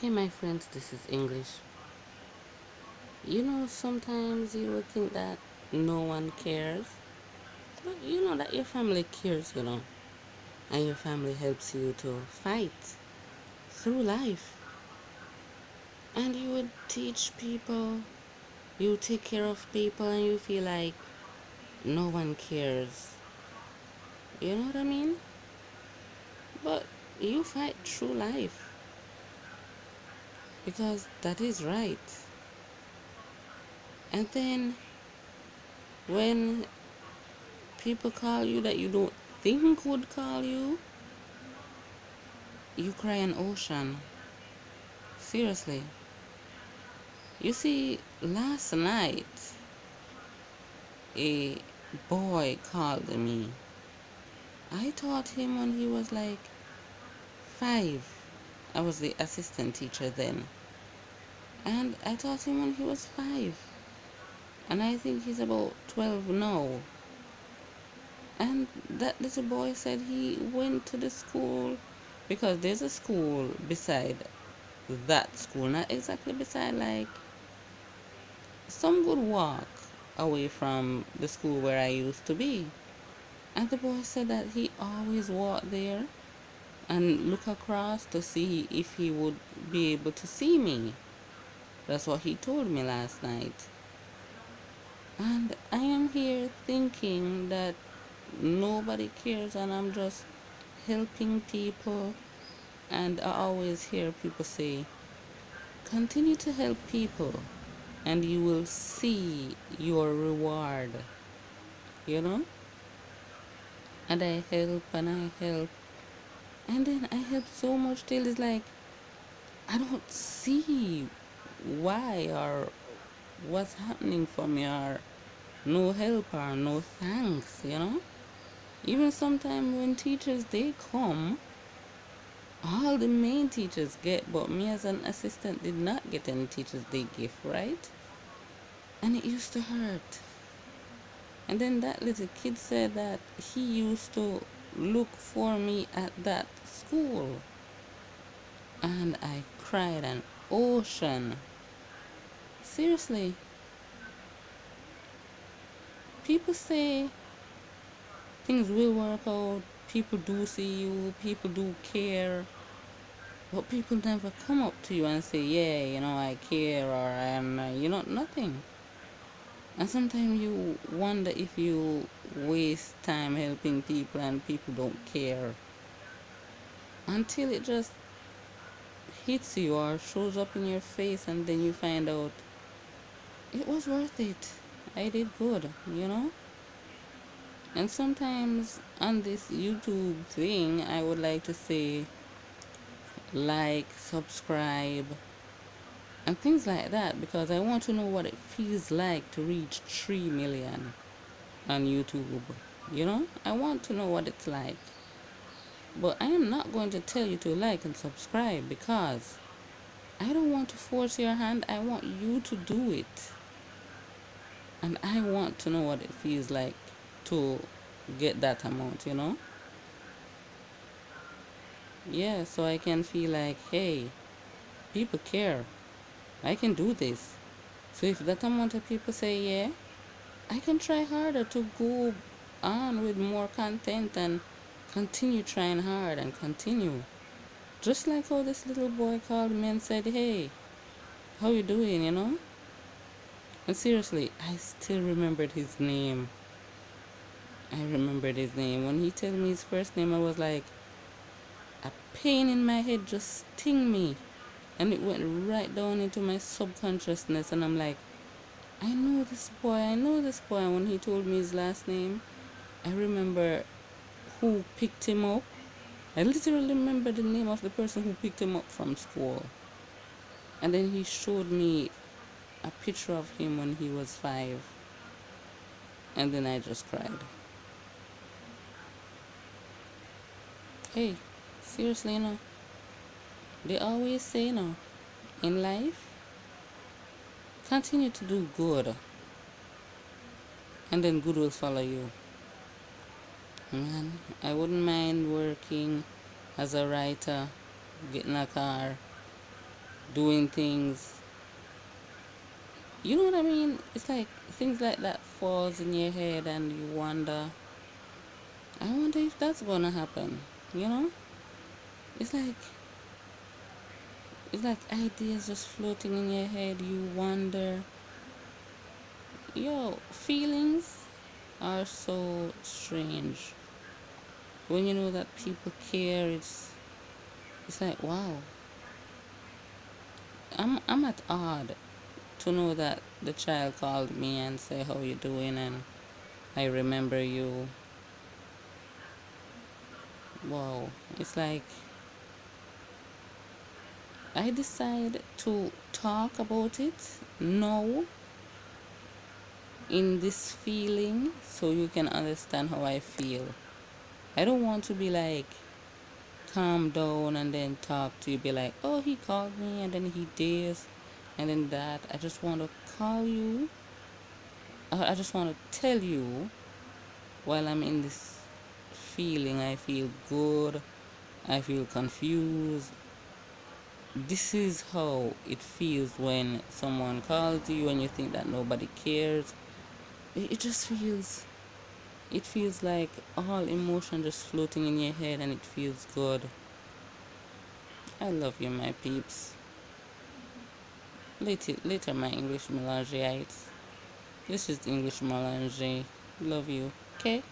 Hey, my friends, this is English. Sometimes you would think that no one cares, but you know that your family cares, and your family helps you to fight through life. And you would teach people, you take care of people, and you feel like no one cares. You know what I mean? But you fight through life because that is right. And then when people call you that you don't think would call you cry an ocean. Seriously. You see, last night a boy called me. I taught him when he was like 5. I was the assistant teacher then. And I taught him when he was 5. And I think he's about 12 now. And that little boy said he went to the school because there's a school beside that school. Not exactly beside, like some good walk away from the school where I used to be. And the boy said that he always walked there and look across to see if he would be able to see me. That's what he told me last night. And I am here thinking that nobody cares and I'm just helping people. And I always hear people say, continue to help people and you will see your reward, you know? And I help and I help. And then I help so much till it's like I don't see why or what's happening for me or no help or no thanks. Even sometimes when teachers they come, all the main teachers get, but me as an assistant did not get any teachers they give, right? And it used to hurt. And then that little kid said that he used to look for me at that school. And I cried an ocean. Seriously, people say things will work out, people do see you, people do care, but people never come up to you and say, yeah, I care, or nothing. And sometimes you wonder if you waste time helping people and people don't care until it just hits you or shows up in your face, and then you find out it was worth it. I did good. And sometimes on this YouTube thing, I would like to say like, subscribe, and things like that because I want to know what it feels like to reach 3 million on YouTube. I want to know what it's like. But I am not going to tell you to like and subscribe because I don't want to force your hand. I want you to do it. And I want to know what it feels like to get that amount. Yeah, so I can feel like, hey, people care. I can do this. So if that amount of people say yeah, I can try harder to go on with more content and continue trying hard and continue. Just like how this little boy called me and said, hey, how you doing? And seriously, I still remembered his name. I remembered his name. When he told me his first name, I was like, a pain in my head just sting me. And it went right down into my subconsciousness. And I'm like, I know this boy. I know this boy. And when he told me his last name, I remember who picked him up. I literally remember the name of the person who picked him up from school. And then he showed me a picture of him when he was 5. And then I just cried. Hey, seriously, they always say, in life, continue to do good. And then good will follow you. Man, I wouldn't mind working as a writer, getting a car, doing things. You know what I mean? It's like things like that falls in your head and you wonder, I wonder if that's gonna happen. You know? It's like it's like ideas just floating in your head. You wonder. Yo, feelings are so strange. When you know that people care, it's like wow. I'm at odd to know that the child called me and say how you doing and I remember you. Wow. It's like I decide to talk about it now in this feeling so you can understand how I feel. I don't want to be like calm down and then talk to you, be like, oh, he called me and then he this and then that. I just want to call you. I just want to tell you while I'm in this feeling. I feel good. I feel confused. This is how it feels when someone calls you and you think that nobody cares. It just feels, it feels like all emotion just floating in your head and it feels good. I love you, my peeps. Later, my English melangites. This is English melange. Love you. Okay?